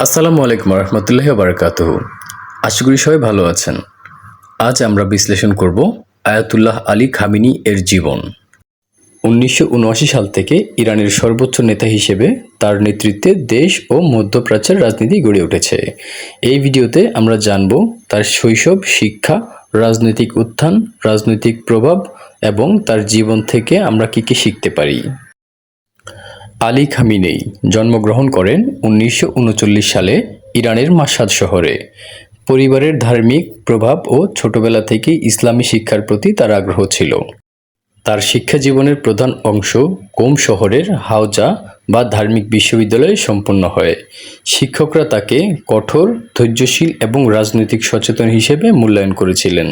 আসসালামু আলাইকুম রহমতুল্লাহি ওয়া বারাকাতুহু। আশা করি সবাই ভালো আছেন। আজ আমরা বিশ্লেষণ করব আয়াতুল্লাহ আলী খামেনি এর জীবন। 1979 সাল থেকে ইরানের সর্বোচ্চ নেতা হিসেবে তার নেতৃত্বে দেশ ও মধ্যপ্রাচ্যের রাজনীতি গড়ে উঠেছে। এই ভিডিওতে আমরা জানব তার শৈশব, শিক্ষা, রাজনৈতিক উত্থান, রাজনৈতিক প্রভাব এবং তার জীবন থেকে আমরা কি শিখতে পারি। আলী খামেনি জন্মগ্রহণ করেন 1939 সালে ইরানের মাশহাদ শহরে। পরিবারের ধার্মিক প্রভাব ও ছোটবেলা থেকেই ইসলামী শিক্ষার প্রতি তার আগ্রহ ছিল। তার শিক্ষা জীবনের প্রধান অংশ কোম শহরের হাওজা বা ধার্মিক বিশ্ববিদ্যালয়ে সম্পন্ন হয়। শিক্ষকরা তাকে কঠোর, ধৈর্যশীল এবং রাজনৈতিক সচেতন হিসেবে মূল্যায়ন করেছিলেন।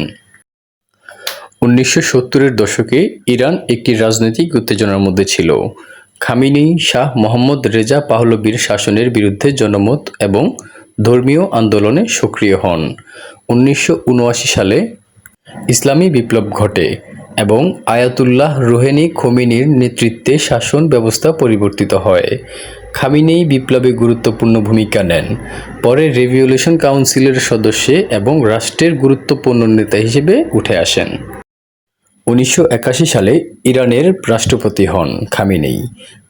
1970-এর দশকে ইরান একটি রাজনৈতিক উত্তেজনার মধ্যে ছিল। খামেনি শাহ মোহাম্মদ রেজা পাহলভীর শাসনের বিরুদ্ধে জনমত এবং ধর্মীয় আন্দোলনে সক্রিয় হন। 1979 সালে ইসলামী বিপ্লব ঘটে এবং আয়াতুল্লাহ রুহানি খোমেনির নেতৃত্বে শাসন ব্যবস্থা পরিবর্তিত হয়। খামেনি বিপ্লবে গুরুত্বপূর্ণ ভূমিকা নেন। পরে রিভলিউশন কাউন্সিলের সদস্য এবং রাষ্ট্রের গুরুত্বপূর্ণ নেতা হিসেবে উঠে আসেন। 1981 সালে ইরানের রাষ্ট্রপতি হন খামেনি।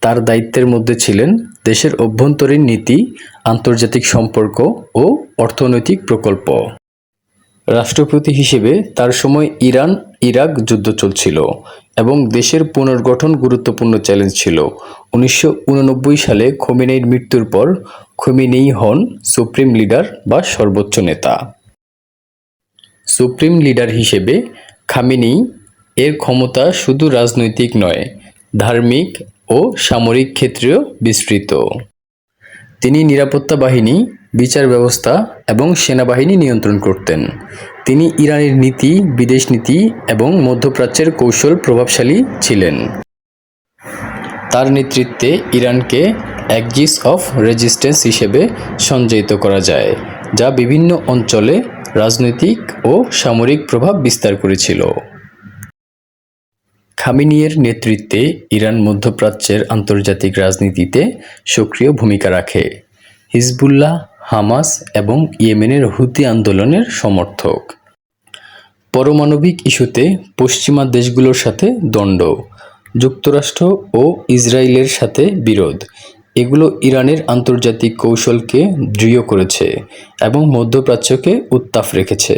তার দায়িত্বের মধ্যে ছিলেন দেশের অভ্যন্তরীণ নীতি, আন্তর্জাতিক সম্পর্ক ও অর্থনৈতিক প্রকল্প। রাষ্ট্রপতি হিসেবে তার সময় ইরান-ইরাক যুদ্ধ চলছিল এবং দেশের পুনর্গঠন গুরুত্বপূর্ণ চ্যালেঞ্জ ছিল। 1989 সালে খোমেনির মৃত্যুর পর খোমেনি হন সুপ্রিম লিডার বা সর্বোচ্চ নেতা। সুপ্রিম লিডার হিসেবে খামেনি এর ক্ষমতা শুধু রাজনৈতিক নয়, ধার্মিক ও সামরিক ক্ষেত্রেও বিস্তৃত। তিনি নিরাপত্তা বাহিনী, বিচার ব্যবস্থা এবং সেনাবাহিনী নিয়ন্ত্রণ করতেন। তিনি ইরানের নীতি, বিদেশ নীতি এবং মধ্যপ্রাচ্যের কৌশল প্রভাবশালী ছিলেন। তার নেতৃত্বে ইরানকে অ্যাক্সিস অফ রেজিস্ট্যান্স হিসেবে সংজ্ঞায়িত করা যায়, যা বিভিন্ন অঞ্চলে রাজনৈতিক ও সামরিক প্রভাব বিস্তার করেছিল। খামেনির নেতৃত্বে ইরান মধ্যপ্রাচ্যের আন্তর্জাতিক রাজনীতিতে সক্রিয় ভূমিকা রাখে। হিজবুল্লাহ, হামাস এবং ইয়েমেনের হুতি আন্দোলনের সমর্থক। পারমাণবিক ইস্যুতে পশ্চিমা দেশগুলোর সাথে দ্বন্দ্ব, যুক্তরাষ্ট্র ও ইসরায়েলের সাথে বিরোধ, এগুলো ইরানের আন্তর্জাতিক কৌশলকে দৃঢ় করেছে এবং মধ্যপ্রাচ্যকে উত্তাপ রেখেছে।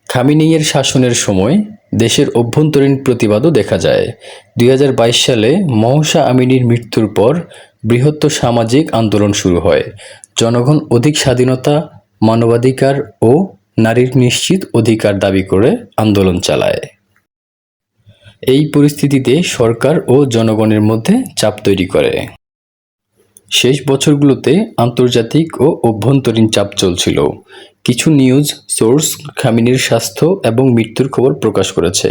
খামেনির শাসনের সময় দেশের অভ্যন্তরীণ প্রতিবাদও দেখা যায়। 2022 সালে মহসা আমিনির মৃত্যুর পর বৃহত্তর সামাজিক আন্দোলন শুরু হয়। জনগণ অধিক স্বাধীনতা, মানবাধিকার ও নারীর নিশ্চিত অধিকার দাবি করে আন্দোলন চালায়। এই পরিস্থিতিতে সরকার ও জনগণের মধ্যে চাপ তৈরি করে। শেষ বছরগুলোতে আন্তর্জাতিক ও অভ্যন্তরীণ চাপ চলছিল। কিছু নিউজ সোর্স খামেনির স্বাস্থ্য এবং মৃত্যুর খবর প্রকাশ করেছে।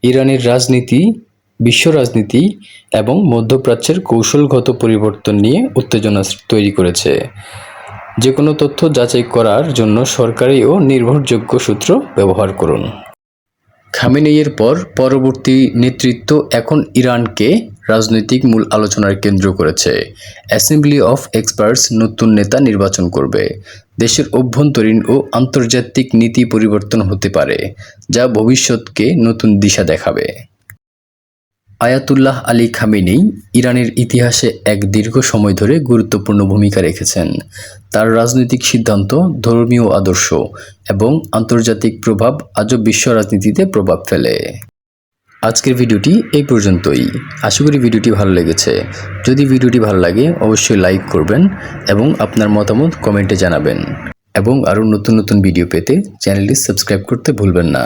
ইরানের রাজনীতি, বিশ্ব রাজনীতি এবং মধ্যপ্রাচ্যের কৌশলগত পরিবর্তন নিয়ে উত্তেজনা তৈরি করেছে। যে কোনো তথ্য যাচাই করার জন্য সরকারি ও নির্ভরযোগ্য সূত্র ব্যবহার করুন। খামেনির পর পরবর্তী নেতৃত্ব এখন ইরানকে রাজনৈতিক মূল আলোচনার কেন্দ্র করেছে। অ্যাসেম্বলি অফ এক্সপার্টস নতুন নেতা নির্বাচন করবে। দেশের অভ্যন্তরীণ ও আন্তর্জাতিক নীতি পরিবর্তন হতে পারে, যা ভবিষ্যৎকে নতুন দিশা দেখাবে। আয়াতুল্লাহ আলী খামেনি ইরানের ইতিহাসে এক দীর্ঘ সময় ধরে গুরুত্বপূর্ণ ভূমিকা রেখেছেন। তার রাজনৈতিক সিদ্ধান্ত, ধর্মীয় আদর্শ এবং আন্তর্জাতিক প্রভাব আজও বিশ্ব রাজনীতিতে প্রভাব ফেলে। আজকের ভিডিওটি এই পর্যন্তই। আশা করি ভিডিওটি ভালো লেগেছে। যদি ভিডিওটি ভালো লাগে অবশ্যই লাইক করবেন এবং আপনার মতামত কমেন্টে জানাবেন এবং আরও নতুন নতুন ভিডিও পেতে চ্যানেলটি সাবস্ক্রাইব করতে ভুলবেন না।